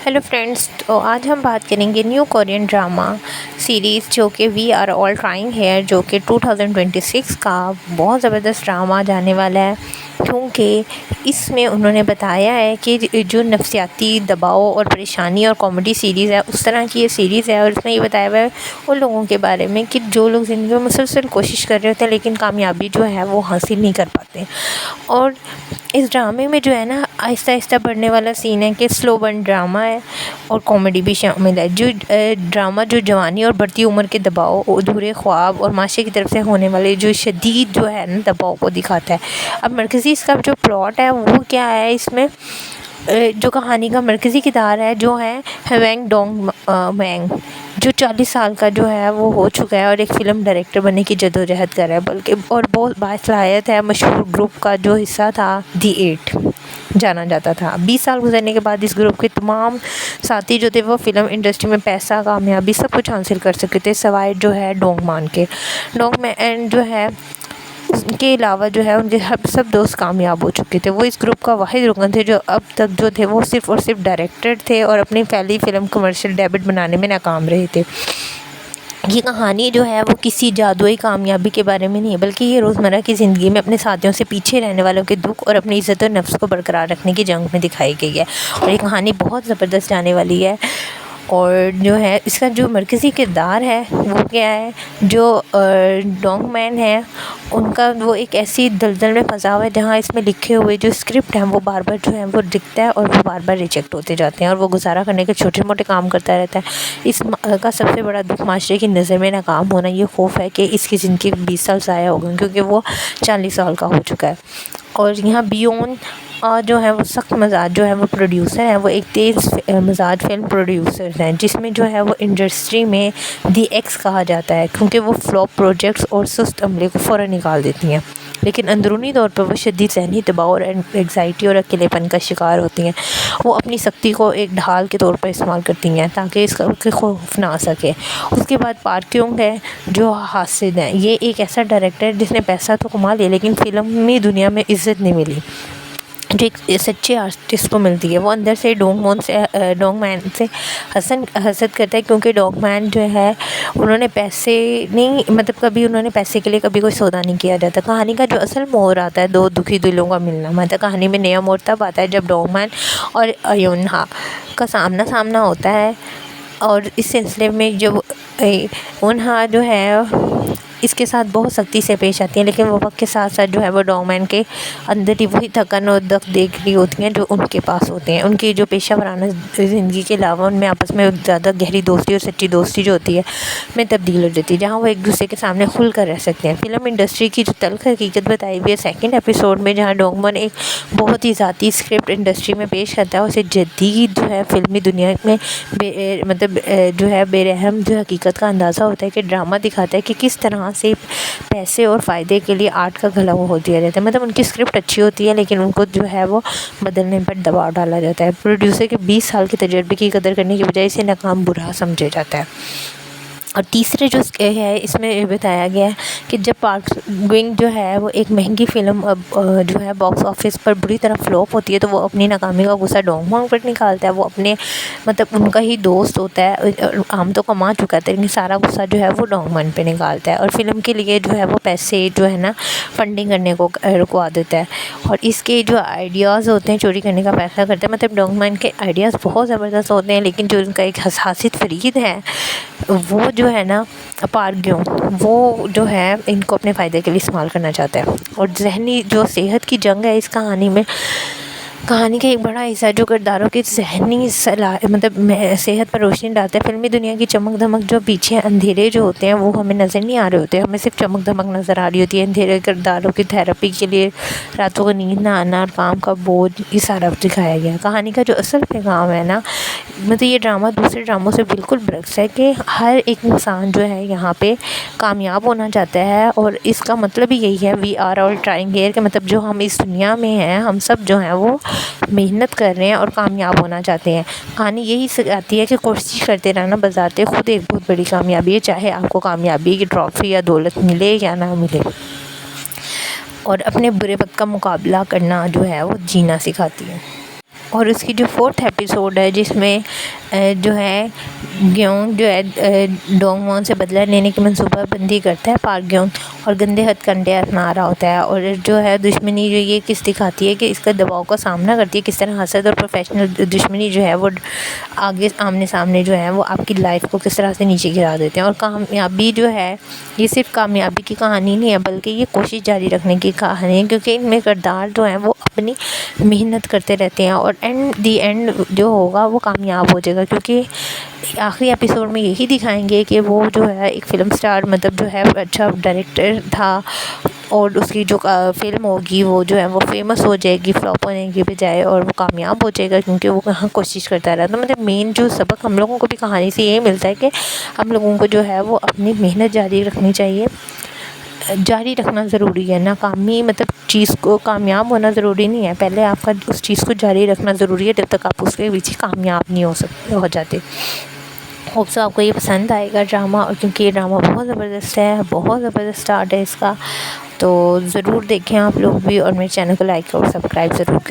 Hello friends, تو آج ہم بات کریں گے نیو کورین ڈرامہ سیریز جو کہ we are all trying here, جو کہ 2026 کا بہت زبردست ڈرامہ جانے والا ہے، کیونکہ اس میں انہوں نے بتایا ہے کہ جو نفسیاتی دباؤ اور پریشانی اور کامیڈی سیریز ہے اس طرح کی یہ سیریز ہے، اور اس میں یہ بتایا ہوا ہے ان لوگوں کے بارے میں کہ جو لوگ زندگی میں مسلسل کوشش کر رہے ہوتے ہیں لیکن کامیابی جو ہے وہ حاصل نہیں کر پاتے۔ اور اس ڈرامے میں جو ہے نا آہستہ آہستہ بڑھنے والا سین ہے کہ سلو برن ڈرامہ ہے اور کامیڈی بھی شامل ہے۔ جو ڈرامہ جو جوانی اور بڑھتی عمر کے دباؤ، ادھورے خواب اور معاشرے کی طرف سے ہونے والے جو شدید جو ہے نا دباؤ کو دکھاتا ہے۔ اب مرکزی اس کا جو پلاٹ ہے وہ کیا ہے، اس میں جو کہانی کا مرکزی کردار ہے جو ہے ہوینگ ڈونگ مینگ، جو 40 سال کا جو ہے وہ ہو چکا ہے اور ایک فلم ڈائریکٹر بننے کی جدوجہد کر رہا ہے، بلکہ اور بہت باصلاحیت ہے، مشہور گروپ کا جو حصہ تھا دی 8 جانا جاتا تھا۔ 20 سال گزرنے کے بعد اس گروپ کے تمام ساتھی جو تھے وہ فلم انڈسٹری میں پیسہ، کامیابی سب کچھ حاصل کر سکتے تھے، سوائے جو ہے ڈونگ مان کے۔ ڈونگ مین جو ہے اس کے علاوہ جو ہے ان کے سب دوست کامیاب ہو چکے تھے۔ وہ اس گروپ کا واحد رکن تھے جو اب تک جو تھے وہ صرف اور صرف ڈائریکٹر تھے اور اپنی پہلی فلم کمرشل ڈیبٹ بنانے میں ناکام رہے تھے۔ یہ کہانی جو ہے وہ کسی جادوئی کامیابی کے بارے میں نہیں ہے، بلکہ یہ روزمرہ کی زندگی میں اپنے ساتھیوں سے پیچھے رہنے والوں کے دکھ اور اپنی عزت و نفس کو برقرار رکھنے کی جنگ میں دکھائی گئی ہے، اور یہ کہانی بہت زبردست جانے والی ہے۔ اور جو ہے اس کا جو مرکزی کردار ہے وہ کیا ہے، جو ڈونگ مین ہے ان کا وہ ایک ایسی دلدل میں پھنسا ہوا ہے جہاں اس میں لکھے ہوئے جو اسکرپٹ ہیں وہ بار بار جو ہے وہ دکھتا ہے اور وہ بار بار ریجیکٹ ہوتے جاتے ہیں، اور وہ گزارا کرنے کے چھوٹے موٹے کام کرتا رہتا ہے۔ اس کا سب سے بڑا دکھ معاشرے کی نظر میں ناکام ہونا، یہ خوف ہے کہ اس کی زندگی 20 سال ضائع ہو گئے کیونکہ وہ 40 سال کا ہو چکا ہے۔ اور یہاں بیون جو ہے وہ سخت مزاج جو ہے وہ پروڈیوسر ہیں، وہ ایک تیز مزاج فلم پروڈیوسر ہیں جس میں جو ہے وہ انڈسٹری میں دی ایکس کہا جاتا ہے، کیونکہ وہ فلاپ پروجیکٹس اور سست عملے کو فوراً نکال دیتی ہیں، لیکن اندرونی طور پر وہ شدید ذہنی دباؤ اور انگزائٹی اور اکیلے پن کا شکار ہوتی ہیں۔ وہ اپنی سختی کو ایک ڈھال کے طور پر استعمال کرتی ہیں تاکہ اس کا خوف نہ آ سکے۔ اس کے بعد پارک کیونگ ہے جو حاسد ہیں، یہ ایک ایسا ڈائریکٹر ہے جس نے پیسہ تو کما لیا لیکن فلمی دنیا میں عزت نہیں ملی جو ایک سچے آرٹسٹ کو ملتی ہے۔ وہ اندر سے ڈونگ مین سے حسد کرتا ہے کیونکہ ڈونگ مین جو ہے انہوں نے پیسے نہیں، مطلب کبھی انہوں نے پیسے کے لیے کبھی کوئی سودا نہیں کیا جاتا۔ کہانی کا جو اصل موڑ آتا ہے دو دکھی دلوں کا ملنا، مطلب کہانی میں نیا موڑ تب آتا ہے جب ڈونگ مین اور ایونہا کا سامنا ہوتا ہے، اور اس سلسلے میں جب ایونہا جو ہے اس کے ساتھ بہت سختی سے پیش آتی ہیں، لیکن وہ وقت کے ساتھ ساتھ جو ہے وہ ڈونگ مین کے اندر ہی وہی تھکن اور دکھ دیکھ رہی ہوتی ہیں جو ان کے پاس ہوتے ہیں۔ ان کی جو پیشہ ورانہ زندگی کے علاوہ ان میں آپس میں زیادہ گہری دوستی اور سچی دوستی جو ہوتی ہے میں تبدیل ہو جاتی ہے، جہاں وہ ایک دوسرے کے سامنے کھل کر رہ سکتے ہیں۔ فلم انڈسٹری کی جو تلخ حقیقت بتائی ہوئی ہے سیکنڈ ایپیسوڈ میں، جہاں ڈونگ مین ایک بہت ہی ذاتی اسکرپٹ انڈسٹری میں پیش کرتا ہے، اسے جدید جو ہے فلمی دنیا میں مطلب جو ہے بے رحم جو حقیقت کا اندازہ ہوتا ہے کہ ڈرامہ دکھاتا ہے کہ کس طرح سے پیسے اور فائدے کے لیے آرٹ کا گلا ہو دیا جاتا ہے۔ مطلب ان کی اسکرپٹ اچھی ہوتی ہے لیکن ان کو جو ہے وہ بدلنے پر دباؤ ڈالا جاتا ہے۔ پروڈیوسر کے 20 سال کے تجربے کی قدر کرنے کی بجائے اسے ناکام برا سمجھا جاتا ہے۔ اور تیسرے جو ہے اس میں بتایا گیا ہے کہ جب پارک گوئنگ جو ہے وہ ایک مہنگی فلم جو ہے باکس آفس پر بری طرح فلوپ ہوتی ہے تو وہ اپنی ناکامی کا غصہ ڈونگ مانگ پر نکالتا ہے۔ وہ اپنے مطلب ان کا ہی دوست ہوتا ہے، عام تو کما چکا تھا لیکن سارا غصہ جو ہے وہ ڈونگ مان پہ نکالتا ہے، اور فلم کے لیے جو ہے وہ پیسے جو ہے نا فنڈنگ کرنے کو رکوا دیتا ہے، اور اس کے جو آئیڈیاز ہوتے ہیں چوری کرنے کا فیصلہ کرتے ہیں۔ مطلب ڈونگ مین کے آئیڈیاز بہت زبردست ہوتے ہیں لیکن جو ان کا ایک حساسیت فرید ہے وہ جو ہے نا پارک گیونگ، وہ جو ہے ان کو اپنے فائدے کے لیے استعمال کرنا چاہتا ہے۔ اور ذہنی جو صحت کی جنگ ہے اس کہانی میں، کہانی کا ایک بڑا حصہ جو کرداروں کی ذہنی مطلب صحت پر روشنی ڈالتا ہے۔ فلمی دنیا کی چمک دھمک جو پیچھے اندھیرے جو ہوتے ہیں وہ ہمیں نظر نہیں آ رہے ہوتے، ہمیں صرف چمک دھمک نظر آ رہی ہوتی ہے۔ اندھیرے کرداروں کی تھراپی کے لیے راتوں کو نیند نہ آنا اور کام کا بوجھ، یہ سارا دکھایا گیا۔ کہانی کا جو اصل پیغام ہے نا، مطلب یہ ڈرامہ دوسرے ڈراموں سے بالکل برعکس ہے کہ ہر ایک انسان جو ہے یہاں پہ کامیاب ہونا چاہتا ہے، اور اس کا مطلب ہی یہی ہے we are all trying here, کہ مطلب جو ہم اس دنیا میں ہیں ہم سب جو ہیں وہ محنت کر رہے ہیں اور کامیاب ہونا چاہتے ہیں۔ کہانی یہی سکھاتی ہے کہ کوشش کرتے رہنا بذات خود ایک بہت بڑی کامیابی ہے، چاہے آپ کو کامیابی کی ٹرافی یا دولت ملے یا نہ ملے، اور اپنے برے وقت کا مقابلہ کرنا جو ہے وہ جینا سکھاتی ہے۔ اور اس کی جو 4تھ ایپیسوڈ ہے جس میں جو ہے گیونگ جو ہے ڈونگ وون سے بدلہ لینے کی منصوبہ بندی کرتا ہے پارک گیونگ، اور گندے ہتھ کنڈے اپنا رہا ہوتا ہے، اور جو ہے دشمنی جو یہ کس دکھاتی ہے کہ اس کا دباؤ کا سامنا کرتی ہے، کس طرح حسد اور پروفیشنل دشمنی جو ہے وہ آگے آمنے سامنے جو ہے وہ آپ کی لائف کو کس طرح سے نیچے گرا دیتے ہیں۔ اور کامیابی جو ہے یہ صرف کامیابی کی کہانی نہیں ہے بلکہ یہ کوشش جاری رکھنے کی کہانی ہے، کیونکہ ان میں کردار جو ہیں وہ اپنی محنت کرتے رہتے ہیں اور اینڈ جو ہوگا وہ کامیاب ہو جائے گا، کیونکہ آخری ایپیسوڈ میں یہی دکھائیں گے کہ وہ جو ہے ایک فلم سٹار مطلب جو ہے اچھا ڈائریکٹر تھا، اور اس کی جو فلم ہوگی وہ جو ہے وہ فیمس ہو جائے گی فلاپ ہونے کی بجائے، اور وہ کامیاب ہو جائے گا کیونکہ وہ کہاں کوشش کرتا رہا۔ تو مطلب مین جو سبق ہم لوگوں کو بھی کہانی سے یہ ملتا ہے کہ ہم لوگوں کو جو ہے وہ اپنی محنت جاری رکھنی چاہیے، جاری رکھنا ضروری ہے۔ ناکامی مطلب چیز کو کامیاب ہونا ضروری نہیں ہے، پہلے آپ کا اس چیز کو جاری رکھنا ضروری ہے جب تک آپ اس کے پیچھے کامیاب نہیں ہو جاتے۔ ہوپ سو آپ کو یہ پسند آئے گا ڈرامہ، اور کیونکہ یہ ڈرامہ بہت زبردست ہے، بہت زبردست اسٹارٹ ہے اس کا، تو ضرور دیکھیں آپ لوگ بھی، اور میرے چینل کو لائک اور سبسکرائب ضرور کریں۔